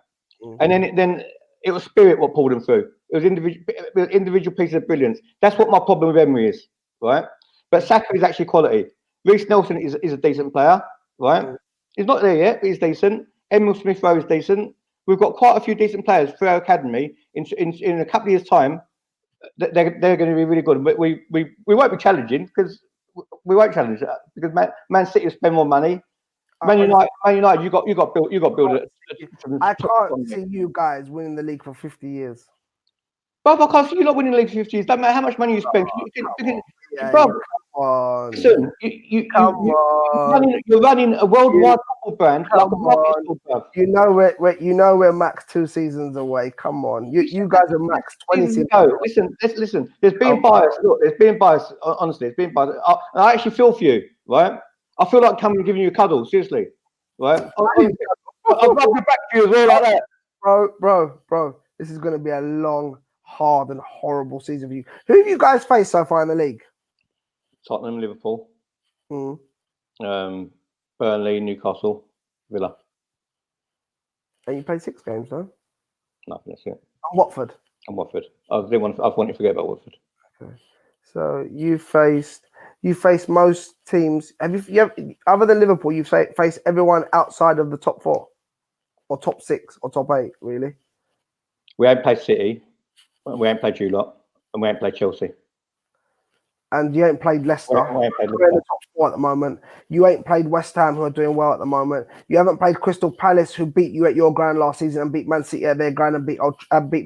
And then it was spirit what pulled him through. It was individual pieces of brilliance. That's what my problem with Emery is, right? But Saka is actually quality. Reece Nelson is a decent player, right? He's not there yet, but he's decent. Emil Smith-Rowe is decent. We've got quite a few decent players through our academy. In a couple of years' time, they're going to be really good. But we won't be challenging because we won't challenge that because Man City will spend more money. Man United, you got to build it. I can't see you guys winning the league for 50 years. Bro, I can't see you not winning the league for 50 years. Doesn't matter how much money you spend. Listen, you're running a worldwide football brand like a market brand. You know we're max 2 seasons away. Come on, you guys are max 20 seasons. No, listen. There's being biased. Look, there's being biased. Honestly, there's being biased. I actually feel for you, right? I feel like coming and giving you a cuddle. Seriously, right? I'll rub your back to you as well like that. Bro. This is going to be a long, hard, and horrible season for you. Who have you guys faced so far in the league? Tottenham, Liverpool, Burnley, Newcastle, Villa. And you played 6 games, though? No, that's it. And Watford? And Watford. I wanted to forget about Watford. Okay. So you faced most teams. Have you other than Liverpool, you've faced everyone outside of the top 4? Or top 6 or top 8, really? We ain't played City, we ain't played you lot, and we ain't played Chelsea. And you ain't played Leicester. We're in the top 4 at the moment. You ain't played West Ham, who are doing well at the moment. You haven't played Crystal Palace, who beat you at your ground last season and beat Man City at their ground and beat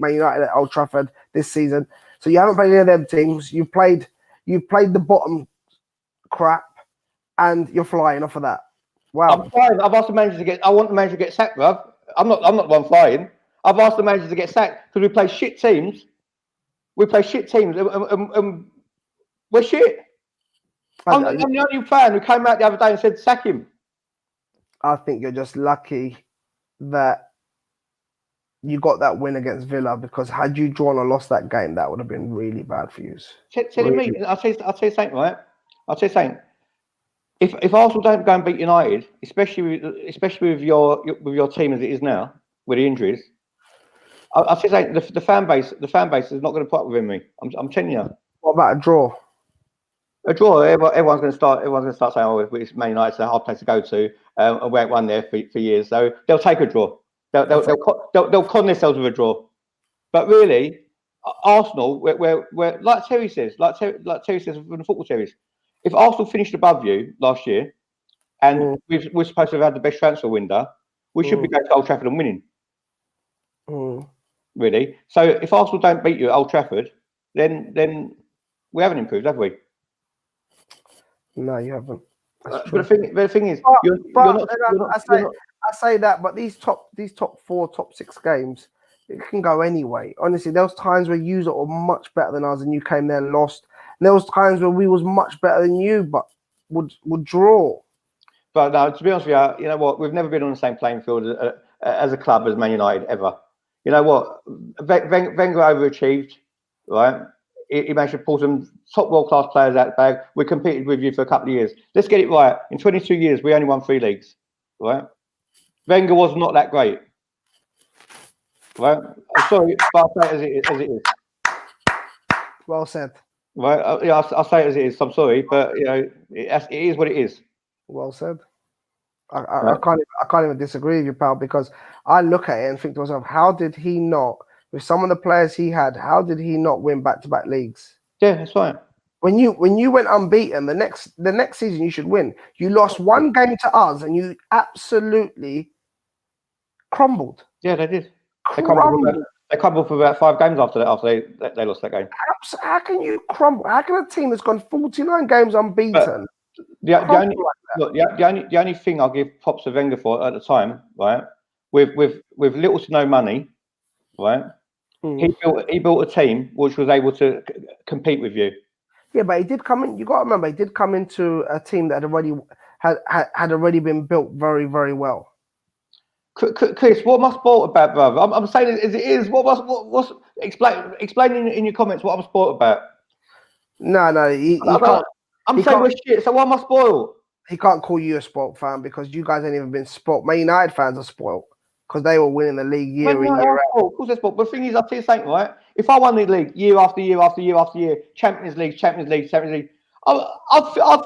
Man United at Old Trafford this season. So you haven't played any of them teams. You've played the bottom crap, and you're flying off of that. Wow. I'm flying. I've asked the manager to get. I want the manager to get sacked, bruv. I'm not the one flying. I've asked the manager to get sacked because we play shit teams. And we're shit. I'm the only fan who came out the other day and said sack him. I think you're just lucky that you got that win against Villa, because had you drawn or lost that game, that would have been really bad for you. I'll say something, right? I'll say something. If Arsenal don't go and beat United, especially with your team as it is now, with the injuries, I'll say something. The fan base is not going to put up with me. I'm telling you. What about a draw? A draw. Everyone's going to start saying, "Oh, it's Man United, it's a hard place to go to." And we ain't won there for years, so they'll take a draw. They'll con themselves with a draw. But really, Arsenal, we're like Terry says, from the football series. If Arsenal finished above you last year, and we're supposed to have had the best transfer window, we should be going to Old Trafford and winning. Really. So if Arsenal don't beat you at Old Trafford, then we haven't improved, have we? No, you haven't. That's But true. the thing is, But, you're but not, and I say that, but these top 4, top 6 games, it can go anyway. Honestly, there was times where you were much better than us, and you came there and lost. And there was times where we was much better than you, but would draw. But no, to be honest with you, you know what? We've never been on the same playing field as a club as Man United ever. You know what? Wenger overachieved, right? He managed to pull some top world class players out the bag. We competed with you for a couple of years. Let's get it right. In 22 years, we only won 3 leagues, right? Wenger was not that great, right? I'm sorry, but I'll say it as it is. Well said. Right? Yeah, I'll say it as it is. I'm sorry, but you know, it is what it is. Well said. Right? I can't even disagree with you, pal, because I look at it and think to myself, how did he not, with some of the players he had, how did he not win back-to-back leagues? Yeah, that's right. When you went unbeaten, the next season you should win. You lost one game to us, and you absolutely crumbled. Yeah, they did. Crumbled. They crumbled for about 5 games after that. After they lost that game. How can you crumble? How can a team that's gone 49 games unbeaten crumble like that? The only thing I'll give props to Wenger for at the time, right? With little to no money, right? He built a team which was able to compete with you. Yeah, but he did come in. You got to remember, he did come into a team that had already been built very, very well. Chris, what am I sport about, brother? I'm saying it as it is. What's explain in your comments what I'm sport about. No, he can't. I'm saying we're shit. So why am I spoiled? He can't call you a sport fan because you guys ain't even been sport. Man United fans are spoiled because they were winning the league year in, year out. Of course they're spoiled. But the thing is, I'll tell you something, right? If I won the league year after year after year after year, Champions League, I'd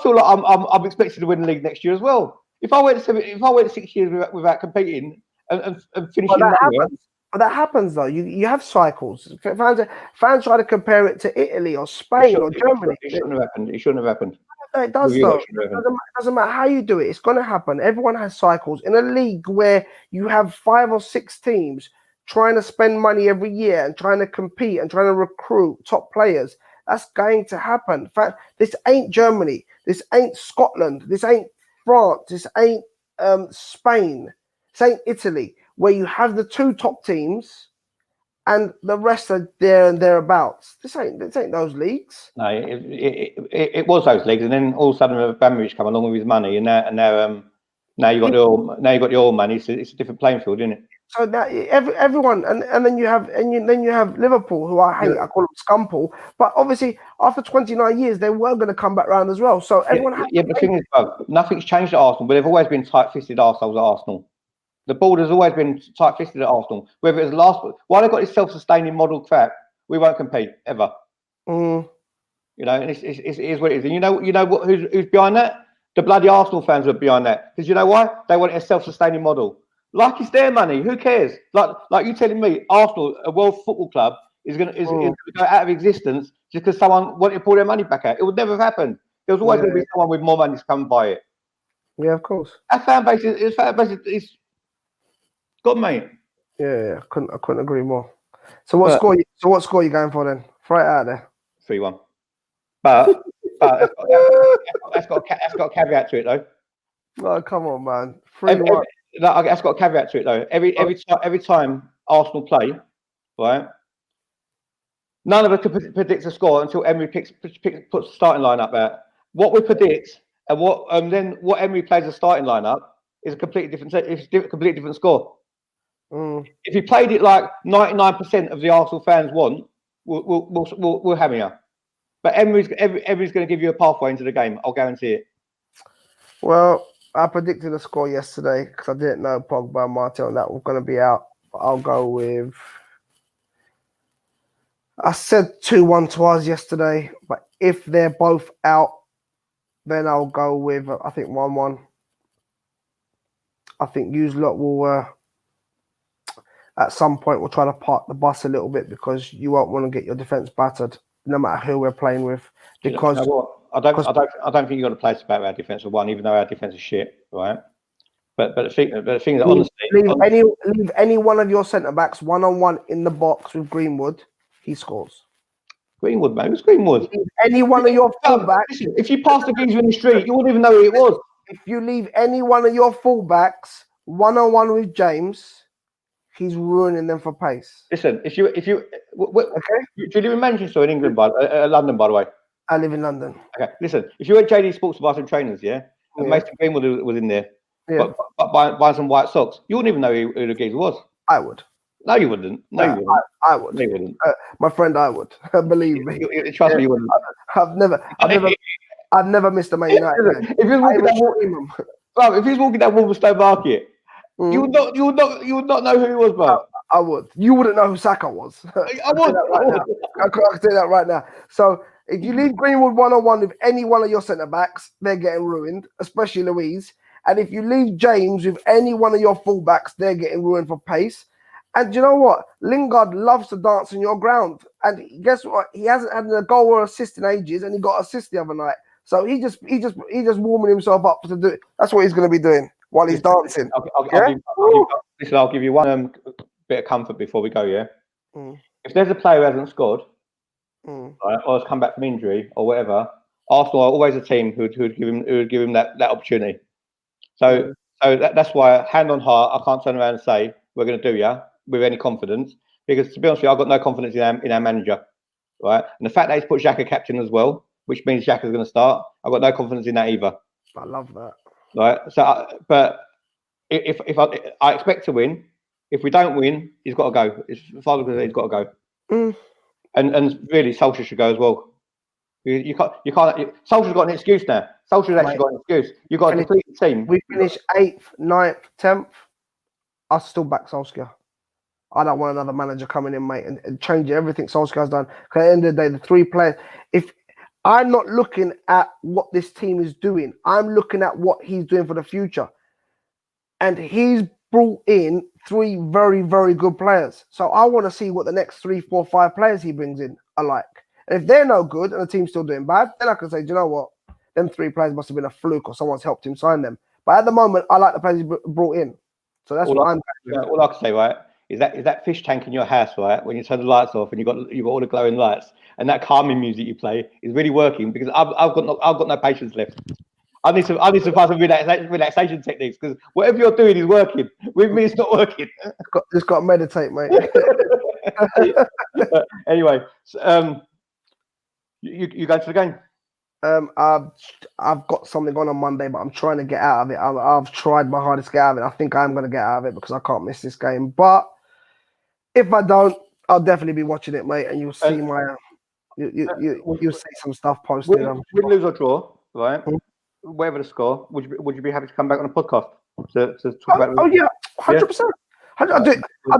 feel like I'm expected to win the league next year as well. If I went 6 years without competing and finishing nowhere. But that happens though. You have cycles. Fans try to compare it to Italy or Spain or Germany. It shouldn't have happened. It shouldn't have happened. It does though. It doesn't matter how you do it. It's going to happen. Everyone has cycles. In a league where you have 5 or 6 teams trying to spend money every year and trying to compete and trying to recruit top players, that's going to happen. In fact, this ain't Germany. This ain't Scotland. This ain't France. This ain't Spain. This ain't Italy, where you have the 2 top teams and the rest are there and thereabouts. This ain't those leagues. No, it was those leagues, and then all of a sudden Abramovich come along with his money, and now you got the oil money. So it's a different playing field, isn't it? So now everyone, and then you have Liverpool, who I hate. I call them Scumpool. But obviously, after 29 years, they were going to come back round as well. So everyone. But the thing is, nothing's changed at Arsenal. But they've always been tight-fisted arseholes at Arsenal. The board has always been tight-fisted at Arsenal. Whether it's while they've got this self-sustaining model crap, we won't compete ever. You know, and it is what it is. And you know who's behind that? The bloody Arsenal fans are behind that. Because you know why? They want a self-sustaining model. Like it's their money. Who cares? Like you telling me, Arsenal, a world football club, is going to go out of existence just because someone wanted to pull their money back out. It would never have happened. There was always going to be someone with more money to come and buy it. Yeah, of course. Our fan base is good, mate. Yeah, I couldn't agree more. So what score? What score are you going for then? Throw it out there. 3-1. But that's got a caveat to it though. Oh, come on, man. 3-1. That's got a caveat to it though. Every time Arsenal play, right? None of us can predict a score until Emery puts the starting lineup out. What we predict and what Emery plays a starting lineup is a completely different score. If you played it like 99% of the Arsenal fans want, we'll hammer you. But Emery's going to give you a pathway into the game. I'll guarantee it. Well, I predicted a score yesterday because I didn't know Pogba and Martial and that were going to be out. But I'll go with. I said 2-1 to us yesterday, but if they're both out, then I'll go with I think 1-1. I think you lot will. At some point, we'll try to park the bus a little bit because you won't want to get your defense battered, no matter who we're playing with. Because you know what? I don't think you've got to play about our defensive one, even though our defense is shit, right? But the thing is, honestly, leave any one of your centre backs 1-on-1 in the box with Greenwood, he scores. Greenwood, man, who's Greenwood? Any one of your fullbacks. If you passed the geezer in the street, you wouldn't even know who it was. If you leave any one of your fullbacks one-on-one with James, he's ruining them for pace. Listen, if you Okay, do you live in Manchester or in England, London, by the way? I live in London. Okay, listen, if you were at JD Sports Bars and Trainers, and Yeah. Mason Greenwood was in there, Yeah. but buying some white socks, you wouldn't even know who the geezer was. I would. No, you wouldn't. No, you wouldn't. I would. No, you wouldn't. My friend, I would. Believe me. Trust me, you wouldn't. I've never missed a Man United game. If you was walking down Wolverstone Market, you would not know who he was, bro. I would. You wouldn't know who Saka was. I would. I can tell you that right now. So if you leave Greenwood one-on-one with any one of your centre backs, they're getting ruined, especially Louise. And if you leave James with any one of your fullbacks, they're getting ruined for pace. And you know what? Lingard loves to dance on your ground. And guess what? He hasn't had a goal or assist in ages, and he got assist the other night. So he just warming himself up to do it. That's what he's going to be doing while he's dancing. I'll give you one bit of comfort before we go. If there's a player who hasn't scored, right, or has come back from injury or whatever, Arsenal are always a team who would give him that opportunity. So that's why, hand on heart, I can't turn around and say we're going to do with any confidence, because to be honest with you, I've got no confidence in our manager, right? And the fact that he's put Xhaka captain as well, which means Xhaka's going to start, I've got no confidence in that either. I love that. Right. So, but if I expect to win, if we don't win, he's got to go. He's got to go. And really, Solskjaer should go as well. You can't. Solskjaer's got an excuse now. Solskjaer's actually got an excuse. You've got to complete the team. We finish 8th, 9th, 10th. I still back Solskjaer. I don't want another manager coming in, mate, and changing everything Solskjaer's done. Because at the end of the day, the three players. If I'm not looking at what this team is doing, I'm looking at what he's doing for the future. And he's brought in 3 very, very good players. So I want to see what the next 3, 4, 5 players he brings in are like. And if they're no good and the team's still doing bad, then I can say, do you know what? Them 3 players must have been a fluke or someone's helped him sign them. But at the moment, I like the players he brought in. So that's all I can say, right, is that fish tank in your house, right, when you turn the lights off and you've got all the glowing lights, and that calming music you play is really working, because I've got no patience left. I need to find some relaxation techniques, because whatever you're doing is working. With me, it's not working. Just got to meditate, mate. Anyway, you going to the game? I've got something on Monday, but I'm trying to get out of it. I've tried my hardest to get out of it. I think I'm going to get out of it because I can't miss this game. But if I don't, I'll definitely be watching it, mate. And you'll see you'll see some stuff posted. Win, lose or draw, right? Whatever the score, would you be happy to come back on a podcast to talk about? Oh yeah, 100%. I'll do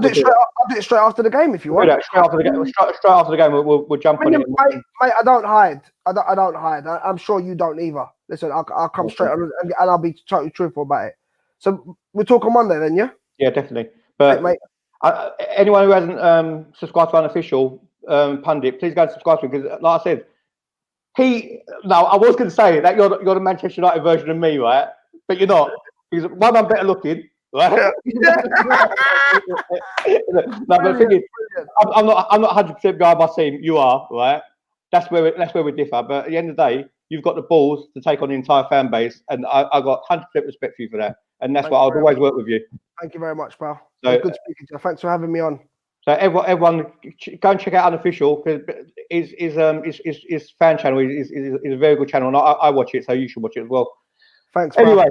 it straight after the game if you want. Straight after the game, we'll jump on it. Mate, I don't hide. I don't hide. I'm sure you don't either. Listen, I'll come straight on and I'll be totally truthful about it. So we'll talk on Monday then, yeah? Yeah, definitely. But mate, anyone who hasn't subscribed to Unofficial Pundit, please go and subscribe to him, because, like I said, I was going to say that you're the Manchester United version of me, right? But you're not. Because one, I'm better looking. Right? No, but the thing is, I'm not 100% behind my team. You are, right? That's where we differ. But at the end of the day, you've got the balls to take on the entire fan base, and I got 100% respect for you for that. And that's why I'll always work with you. Thank you very much, pal. So, good speaking to you. Thanks for having me on. So everyone, go and check out Unofficial, because his fan channel is a very good channel, and I watch it, so you should watch it as well. Thanks. Anyway,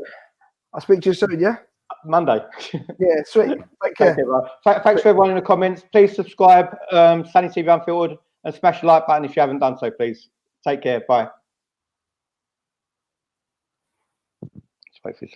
I'll speak to you soon. Yeah. Monday. Yeah, sweet. Take care. Thanks for everyone in the comments. Please subscribe, Sonny TV Unfiltered, and smash the like button if you haven't done so, please. Take care. Bye. Let's wait for this.